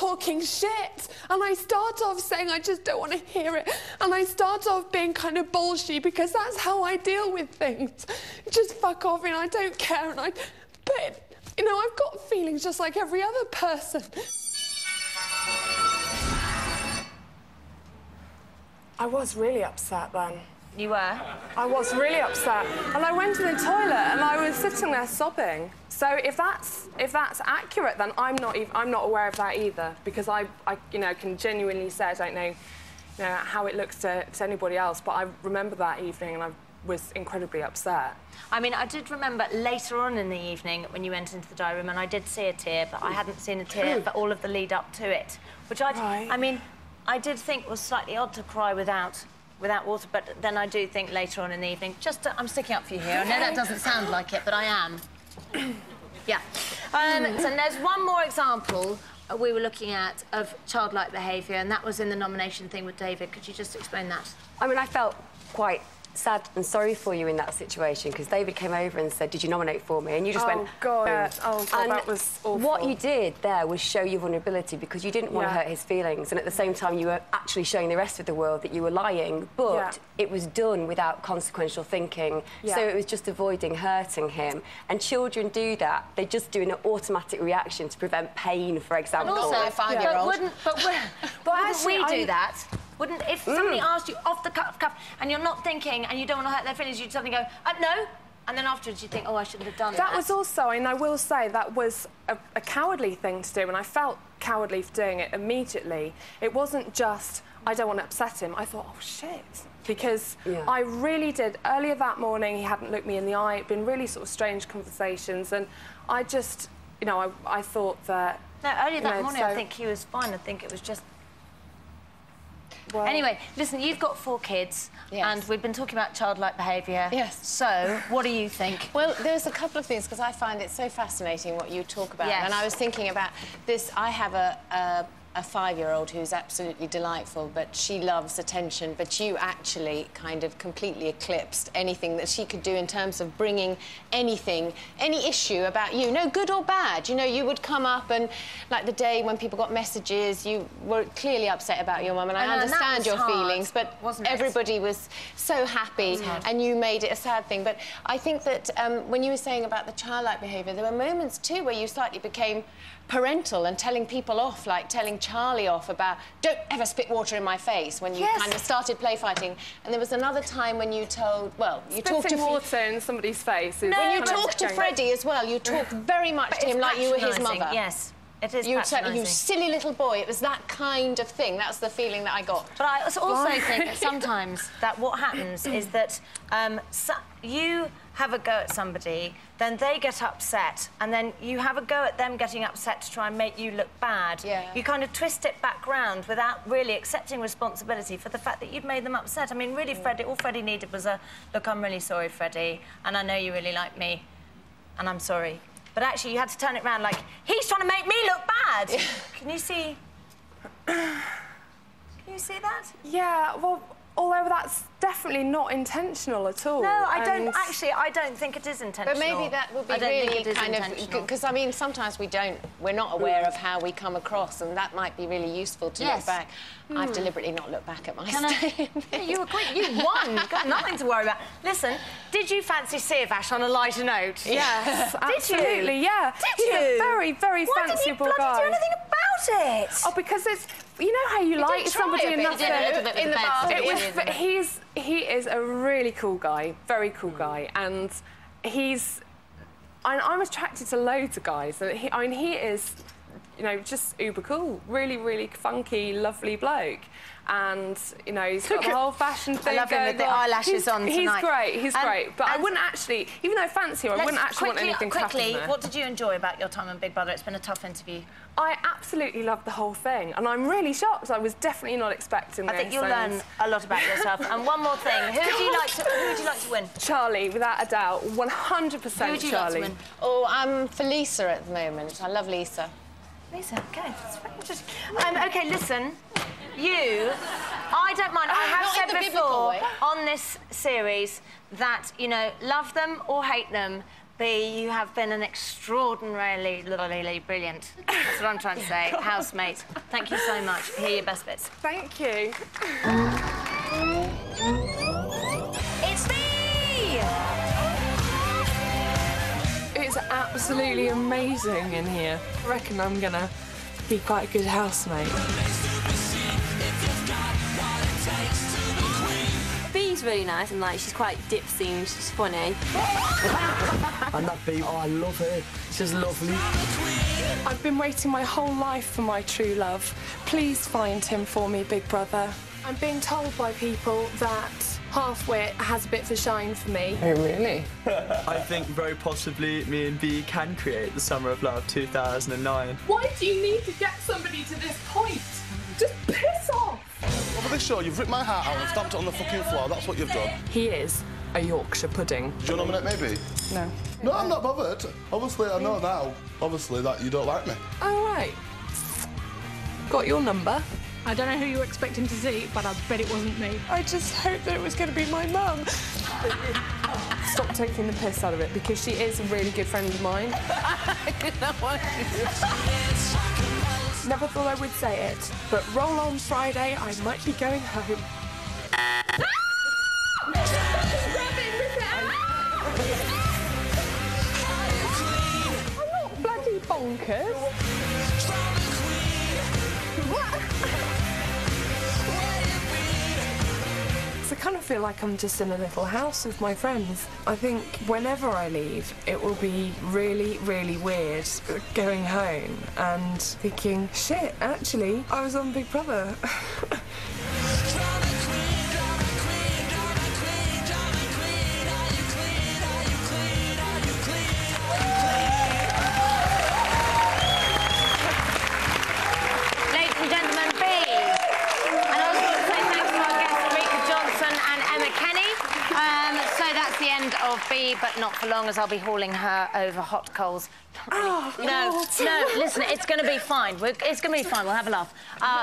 talking shit. And I start off saying I just don't want to hear it. And I start off being kind of bullshit because that's how I deal with things. Just fuck off and I don't care. And but, you know, I've got feelings just like every other person. I was really upset then. You were? I was really upset. And I went to the toilet and I was sitting there sobbing. So if that's accurate, then I'm not aware of that either, because I you know, can genuinely say I don't know, how it looks to anybody else, but I remember that evening and I was incredibly upset. I mean, I did remember later on in the evening when you went into the diary room, and I did see a tear, but I hadn't seen a tear for all of the lead up to it, which I mean, I did think was slightly odd to cry without water, but then I do think later on in the evening, I'm sticking up for you here. I know that doesn't sound like it, but I am. Yeah. So there's one more example we were looking at of childlike behaviour, and that was in the nomination thing with David. Could you just explain that? I mean, I felt quite sad and sorry for you in that situation, because David came over and said, did you nominate for me? And you just went, God. Boom. Oh, God, and that was awful. What you did there was show your vulnerability, because you didn't want to hurt his feelings, and at the same time you were actually showing the rest of the world that you were lying, but it was done without consequential thinking, so it was just avoiding hurting him. And children do that. They just do an automatic reaction to prevent pain, for example. And also, a 5-year-old. But wouldn't we do that? Wouldn't, if somebody asked you off the cuff and you're not thinking and you don't want to hurt their feelings, you'd suddenly go, no, and then afterwards you think, oh, I shouldn't have done that. That was also, and I will say, that was a cowardly thing to do, and I felt cowardly for doing it immediately. It wasn't just, I don't want to upset him. I thought, oh, shit. Because I really did. Earlier that morning, he hadn't looked me in the eye. It'd been really sort of strange conversations, and I just, you know, I thought that... No, earlier that morning, I think he was fine. I think it was just... Well, anyway, listen, you've got 4 kids, and we've been talking about childlike behaviour. Yes. So, what do you think? Well, there's a couple of things, because I find it so fascinating what you talk about. Yes. And I was thinking about this. I have a 5-year-old who's absolutely delightful, but she loves attention, but you actually kind of completely eclipsed anything that she could do in terms of bringing anything, any issue about you, no good or bad. You know, you would come up and, like the day when people got messages, you were clearly upset about your mum, and I understand your feelings, but everybody was so happy, and you made it a sad thing. But I think that when you were saying about the childlike behaviour, there were moments too where you slightly became parental and telling people off, like telling Charlie off about, don't ever spit water in my face, when you kind of started play fighting. And there was another time when you told, well, you talked to... water in somebody's face. When you talked to Freddie as well, you talked very much to him like you were his mother. Yes. It is patronising. You silly little boy. It was that kind of thing. That's the feeling that I got. But I also think that sometimes that what happens is that you have a go at somebody, then they get upset, and then you have a go at them getting upset to try and make you look bad. Yeah. You kind of twist it back round without really accepting responsibility for the fact that you'd made them upset. I mean, really, Freddie, all Freddie needed was a, look, I'm really sorry, Freddie, and I know you really like me, and I'm sorry. But actually, you had to turn it round like, he's trying to make me look bad. Can you see... Can you see that? Yeah, well, although that's definitely not intentional at all. No, I don't think it is intentional. But maybe that would be really kind of... Because, I mean, sometimes we're not aware of how we come across, and that might be really useful to look back. I've deliberately not looked back at my stay. You were quick. You won. You've got nothing to worry about. Listen, did you fancy Siavash on a lighter note? Yes, absolutely, yeah. Did you? He's a very, very fanciful guy. Why didn't you bloody do anything about it? Oh, because it's... You know how you like somebody enough in the bar. He is a really cool guy, very cool guy, and I'm attracted to loads of guys. And he is, you know, just uber cool, really, really funky, lovely bloke. And, you know, he's got the whole fashion thing. I love him with the eyelashes on tonight. He's great. But I wouldn't actually, even though I fancy him, I wouldn't actually want anything to happen Quickly, what did you enjoy about your time on Big Brother? It's been a tough interview. I absolutely loved the whole thing, and I'm really shocked. I was definitely not expecting this. I think you'll learn a lot about yourself. And one more thing, who would you like to win? Charlie, without a doubt, 100% Charlie. Who would you like to win? Oh, I'm for Lisa at the moment. I love Lisa. Lisa, okay. That's very interesting. Okay, listen. I don't mind. I have said before on this series that, you know, love them or hate them, B, you have been an extraordinarily brilliant, that's what I'm trying to say, housemate. Thank you so much. Here are your best bits. Thank you. It's B! It's absolutely amazing in here. I reckon I'm gonna be quite a good housemate. B's really nice and like she's quite dipsy and she's funny. And that B, oh, I love her. She's lovely. I've been waiting my whole life for my true love. Please find him for me, Big Brother. I'm being told by people that Half-Wit has a bit of a shine for me. Oh, really? I think very possibly me and B can create the Summer of Love 2009. Why do you need to get somebody to this point? Just piss off! Over this show, you've ripped my heart out and stamped it on the fucking floor. That's what you've done. He is a Yorkshire pudding. Do you nominate maybe? No. No, I'm not bothered. Obviously, I know now, obviously, that you don't like me. Oh, right. Got your number. I don't know who you were expecting to see, but I bet it wasn't me. I just hoped that it was going to be my mum. Stop taking the piss out of it, because she is a really good friend of mine. Never thought I would say it, but roll on Friday, I might be going home. I'm not bloody bonkers. I kind of feel like I'm just in a little house with my friends. I think whenever I leave, it will be really, really weird going home and thinking, shit, actually, I was on Big Brother. Ladies and gentlemen, B. And I also want to say thanks to our guests, Rika Johnson and Emma Kenny. So that's the end of B, but not for long, as I'll be hauling her over hot coals. Oh, no, listen, it's going to be fine. It's going to be fine. We'll have a laugh.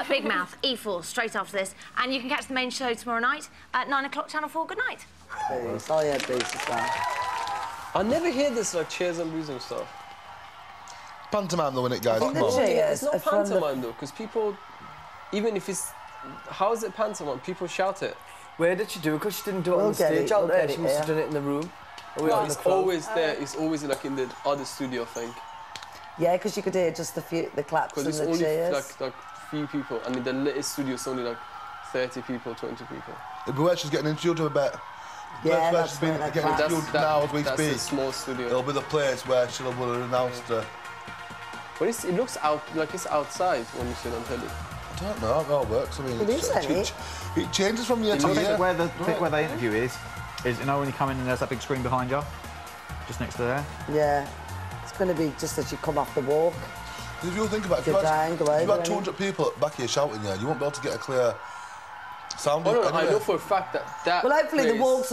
Big Mouth, E4, straight after this. And you can catch the main show tomorrow night at 9 o'clock, Channel 4. Good night. Oh, yeah, basically. I never hear this, like, cheers and losing stuff. Pantomime though, innit, guys? Come on. It's not pantomime, though, because people... Even if it's... How is it pantomime? People shout it. Where did she do it? Because she didn't do it on the stage out there. She must have done it in the room. No, it's always there. It's always, like, in the other studio, I think. Yeah, because you could hear just the claps and the cheers. Because it's only, like, few people. And in the latest studio, it's only, like, 30 people, 20 people. It'd be where she's getting interviewed a bit. Yeah, that's been getting interviewed now as we speak. That's a small studio. It'll be the place where she'll have announced her. But it looks like it's outside when you see it on telly. I don't know how it works. I mean, it changes from year to year. Where the interview is, you know when you come in and there's that big screen behind you, just next to there. Yeah, it's going to be just as you come off the walk. If you think about it, if you had 200 people back here shouting there, you won't be able to get a clear sound. Oh, no, I know for a fact that well, hopefully the walks